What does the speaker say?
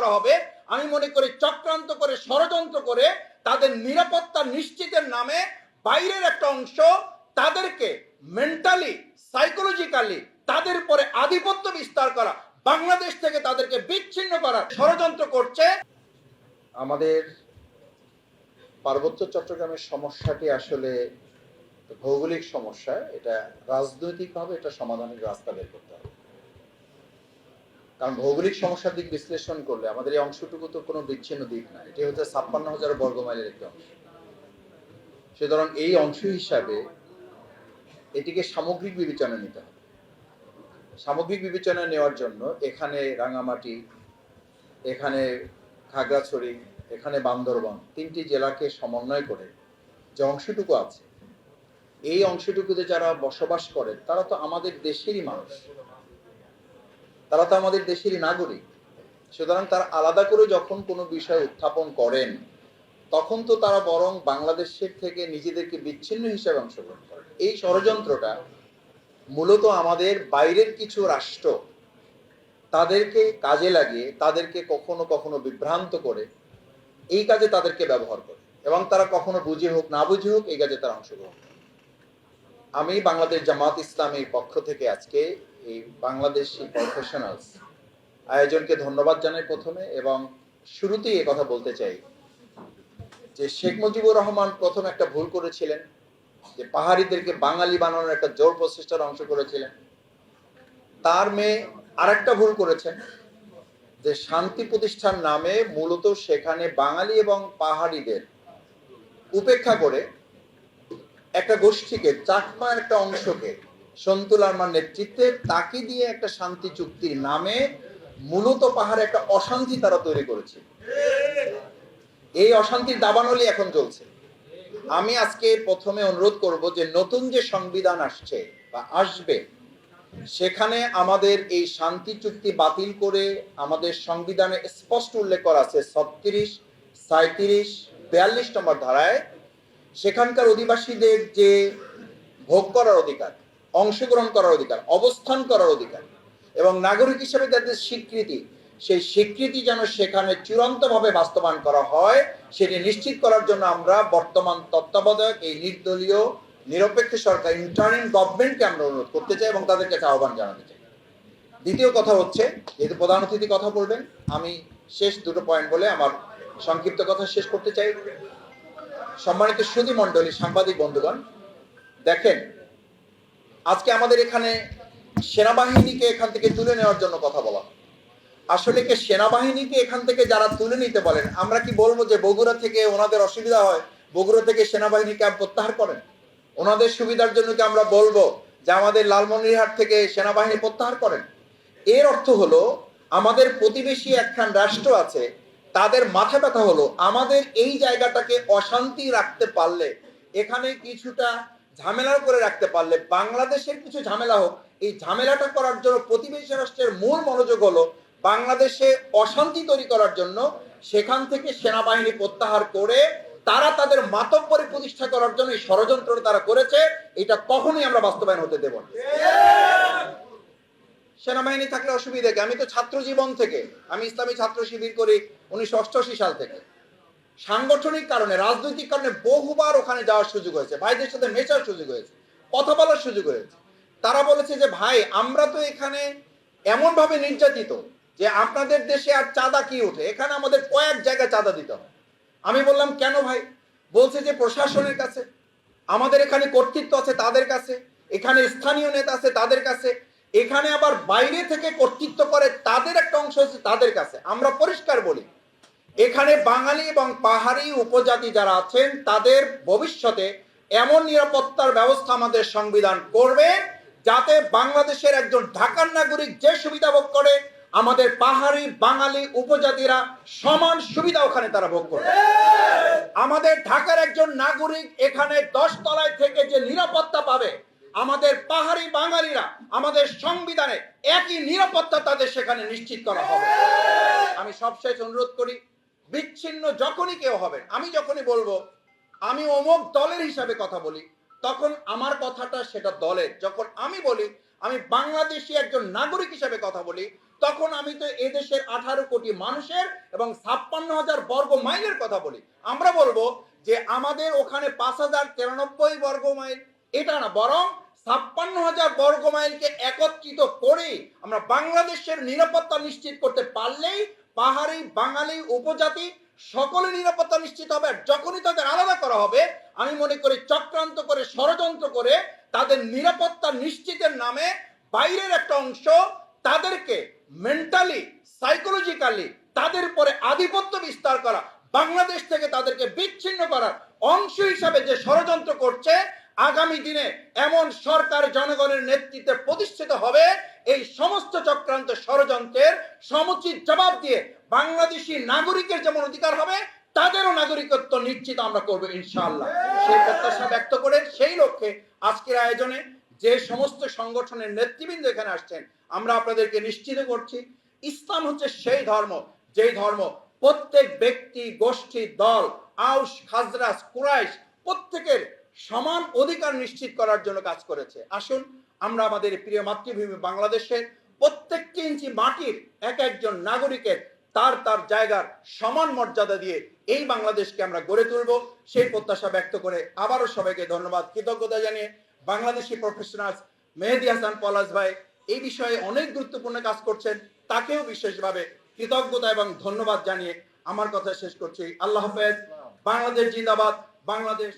করা হবে, আমি মনে করি চক্রান্ত করে, ষড়যন্ত্র করে তাদের নিরাপত্তা নিশ্চিতের নামে বাইরের একটা অংশ তাদেরকে মেন্টালি, সাইকোলজিক্যালি তাদের উপরে আধিপত্য বিস্তার করা, বাংলাদেশ থেকে তাদেরকে বিচ্ছিন্ন করার ষড়যন্ত্র করছে। আমাদের পার্বত্য চট্টগ্রামের সমস্যাটি আসলে ভৌগোলিক সমস্যা, এটা রাজনৈতিকভাবে এটা সমাধানের রাস্তা বের করতে হবে। কারণ ভৌগোলিক সমস্যার দিক বিশ্লেষণ করলে আমাদের এই অংশটুকু তো কোনো বিচ্ছিন্ন দিক না, এটি হচ্ছে ৫৬,০০০ বর্গমাইলের একটি অংশ। সুতরাং এই অংশ হিসাবে এটিকে সামগ্রিক বিবেচনা নিতে হবে। সামগ্রিক বিবেচনা নেওয়ার জন্য এখানে রাঙামাটি, এখানে খাগড়াছড়ি, এখানে বান্দরবান, ৩টি জেলাকে সমন্বয় করে যে অংশটুকু আছে, এই অংশটুকুতে যারা বসবাস করে তারা তো আমাদের দেশেরই মানুষ, তারা তো আমাদের দেশেরই নাগরিক। সুতরাং তারা আলাদা করে যখন কোনো বিষয় উত্থাপন করেন তখন তো তারা বরং বাংলাদেশের থেকে নিজেদেরকে বিচ্ছিন্ন হিসেবে অংশগ্রহণ করেন। এই ষড়যন্ত্রটা মূলত আমাদের বাইরের কিছু রাষ্ট্র তাদেরকে কাজে লাগিয়ে তাদেরকে কখনো কখনো বিভ্রান্ত করে এই কাজে তাদেরকে ব্যবহার করে, এবং তারা কখনো বুঝে হোক না বুঝে হোক এই কাজে তারা অংশগ্রহণ করে। আমি বাংলাদেশ জামাত ইসলামীর পক্ষ থেকে আজকে এই বাংলাদেশি প্রফেশনালস আয়োজনকে ধন্যবাদ জানাই প্রথমে, এবং শুরুতেই এ কথা বলতে চাই যে শেখ মুজিবুর রহমান প্রথম একটা ভুল করেছিলেন, যে পাহাড়িদেরকে বাঙালি বানানোর একটা জোর প্রচেষ্টার অংশ করেছিলেন। তার মেয়ে আরেকটা ভুল করেছেন, যে শান্তি প্রতিষ্ঠার নামে মূলত সেখানে বাঙালি এবং পাহাড়িদের উপেক্ষা করে একটা গোষ্ঠীকে, চাকমার একটা অংশকে সন্তুল আরমার নেতৃত্বে তাকে দিয়ে একটা শান্তি চুক্তির নামে মূলত পাহাড়ে একটা অশান্তি তারা তৈরি করেছে। এই অশান্তির দাবানলি এখন চলছে। আমি আজকে প্রথমে অনুরোধ করব যে নতুন যে সংবিধান আসছে বা আসবে, সেখানে আমাদের এই শান্তি চুক্তি বাতিল করে আমাদের সংবিধানে স্পষ্ট উল্লেখ করা আছে ৩৬, ৩৭, ৪২ নম্বর ধারায় সেখানকার অধিবাসীদের যে ভোগ করার অধিকার, অংশগ্রহণ করার অধিকার, অবস্থান করার অধিকার এবং নাগরিক হিসেবে তাদের স্বীকৃতি, সেই স্বীকৃতি যেন সেখানে চূড়ান্তভাবে বাস্তবায়ন করা হয়, সেটি নিশ্চিত করার জন্য আমরা বর্তমান তত্ত্বাবধায়ক এই নির্দলীয় নিরপেক্ষ সরকার, ইন্টারিম গভর্নমেন্টকে আমরা অনুরোধ করতে চাই এবং তাদের কাছে আহ্বান জানাতে চাই। দ্বিতীয় কথা হচ্ছে, যেহেতু প্রধান অতিথি কথা বলবেন, আমি শেষ দুটো পয়েন্ট বলে আমার সংক্ষিপ্ত কথা শেষ করতে চাই। সম্মানিত সুধী মণ্ডলী, সাংবাদিক বন্ধুগণ, দেখেন আজকে আমাদের এখানে সেনাবাহিনীকে এখান থেকে তুলে নেওয়ার জন্য কথা বলা, আসলে কি সেনাবাহিনীকে এখান থেকে যারা তুলে নিতে বলেন, আমরা কি বলবো যে বগুড়া থেকে ওনাদের অসুবিধা হয়, বগুড়া থেকে সেনাবাহিনী ক্যাম্প প্রত্যাহার করেন? ওনাদের সুবিধার জন্য কি আমরা বলবো যে আমাদের লালমনিরহাট থেকে সেনাবাহিনী প্রত্যাহার করেন? এর অর্থ হলো আমাদের প্রতিবেশী একখান রাষ্ট্র আছে, তাদের মাথা ব্যথা হলো আমাদের এই জায়গাটাকে অশান্তি রাখতে পারলে, এখানে কিছুটা ঝামেলা করে রাখতে পারলে, বাংলাদেশের কিছু ঝামেলা হোক, এই ঝামেলাটা করার জন্য প্রতিবেশী রাষ্ট্রের মূল মনোযোগ হলো বাংলাদেশে অশান্তি তৈরি করার জন্য। সেখান থেকে সেনাবাহিনী প্রত্যাহার করে তারা তাদের মাতব্বরি প্রতিষ্ঠা করার জন্য এই ষড়যন্ত্র তারা করেছে, এটা কখনোই আমরা বাস্তবায়ন হতে দেব না। সেনাবাহিনী থাকলে অসুবিধা কি? আমি তো ছাত্র জীবন থেকে, আমি ইসলামী ছাত্র শিবির করি ১৯৮৮ সাল থেকে, সাংগঠনিক কারণে, রাজনৈতিক কারণে বহুবার ওখানে যাওয়ার সুযোগ হয়েছে, ভাইদের সাথে মেশার সুযোগ হয়েছে, কথা বলার সুযোগ হয়েছে। তারা বলেছে যে ভাই আমরা তো এখানে এমন ভাবে নির্যাতিত যে আপনাদের দেশে আর চাঁদা কি ওঠে, এখানে আমাদের কয়েক জায়গায় চাঁদা দিতে হয়। আমি বললাম কেন ভাই? বলছে যে প্রশাসনের কাছে, আমাদের এখানে কর্তৃত্ব আছে তাদের কাছে, এখানে স্থানীয় নেতা আছে তাদের কাছে, এখানে আবার বাইরে থেকে কর্তৃত্ব করে তাদের একটা অংশ আছে তাদের কাছে। আমরা পরিষ্কার বলি, এখানে বাঙালি এবং পাহাড়ি উপজাতি যারা আছেন তাদের ভবিষ্যতে এমন নিরাপত্তার ব্যবস্থা আমাদের সংবিধান করবে যাতে বাংলাদেশের একজন ঢাকার নাগরিক যে সুবিধা ভোগ করে, আমাদের পাহাড়ি বাঙালি উপজাতিরা সমান সুবিধা ওখানে তারা ভোগ করে। আমাদের ঢাকার একজন নাগরিক এখানে 10 তলায় থেকে যে নিরাপত্তা পাবে, আমাদের পাহাড়ি বাঙালিরা আমাদের সংবিধানে একই নিরাপত্তা তাদের সেখানে নিশ্চিত করা হবে। আমি সবশেষ অনুরোধ করি, বিচ্ছিন্ন যখনই কেউ হবেন, আমি যখনই বলবো আমি অমুক দলের হিসাবে কথা বলি, তখন আমার কথাটা সেটা দলের। যখন আমি বলি আমি বাংলাদেশি একজন নাগরিক হিসাবে কথা বলি, তখন আমি তো এদেশের 18 কোটি মানুষের এবং 56,000 বর্গ মাইলের কথা বলি। আমরা বলবো যে আমাদের ওখানে 5,093 বর্গ মাইল, এটা না, বরং 56,000 বর্গ মাইলকে একত্রিত করে আমরা বাংলাদেশের নিরাপত্তা নিশ্চিত করতে পারলেই পাহাড়ি, বাঙালি, উপজাতি সকলে নিরাপত্তা নিশ্চিত হবে। আর যখনই তাদের আলাদা করা হবে, আমি মনে করি চক্রান্ত করে, ষড়যন্ত্র করে তাদের নিরাপত্তা নিশ্চিতের নামে বাইরের একটা অংশ তাদেরকে মেন্টালি, সাইকোলজিক্যালি তাদের উপরে আধিপত্য বিস্তার করা, বাংলাদেশ থেকে তাদেরকে বিচ্ছিন্ন করার অংশ হিসাবে যে ষড়যন্ত্র করছে, আগামী দিনে এমন সরকার জনগণের নেতৃত্বে প্রতিষ্ঠিত হবে, এই সমস্ত চক্রান্ত ষড়যন্ত্রের সমুচিত জবাব দিয়ে বাংলাদেশি নাগরিকের যেমন অধিকার হবে, তাদেরও নাগরিকত্ব নিশ্চিত আমরা করবো ইনশাআল্লাহ। সেই প্রত্যাশা ব্যক্ত করে সেই লক্ষ্যে আজকের আয়োজনে যে সমস্ত সংগঠনের নেতৃবৃন্দ এখানে আসছেন, আমরা আপনাদেরকে নিশ্চিত করছি ইসলাম হচ্ছে সেই ধর্ম, যেই ধর্ম প্রত্যেক ব্যক্তি, গোষ্ঠী, দল, আউস, খাজরাজ, কুরাইশ প্রত্যেকের সমান অধিকার নিশ্চিত করার জন্য কাজ করেছে। আসুন আমরা আমাদের প্রিয় মাতৃভূমি বাংলাদেশের প্রত্যেকটি ইঞ্চি মাটির এক একজন নাগরিকের তার তার জায়গার সমান মর্যাদা দিয়ে এই বাংলাদেশকে আমরা গড়ে তুলব, সেই প্রত্যাশা ব্যক্ত করে আবারও সবাইকে ধন্যবাদ, কৃতজ্ঞতা জানিয়ে বাংলাদেশি প্রফেশনাল মেহেদী হাসান পলাশ ভাই এই বিষয়ে অনেক গুরুত্বপূর্ণ কাজ করছেন, তাকেও বিশেষভাবে কৃতজ্ঞতা এবং ধন্যবাদ জানিয়ে আমার কথা শেষ করছি। আল্লাহ হাফেজ। বাংলাদেশ জিন্দাবাদ। বাংলাদেশ।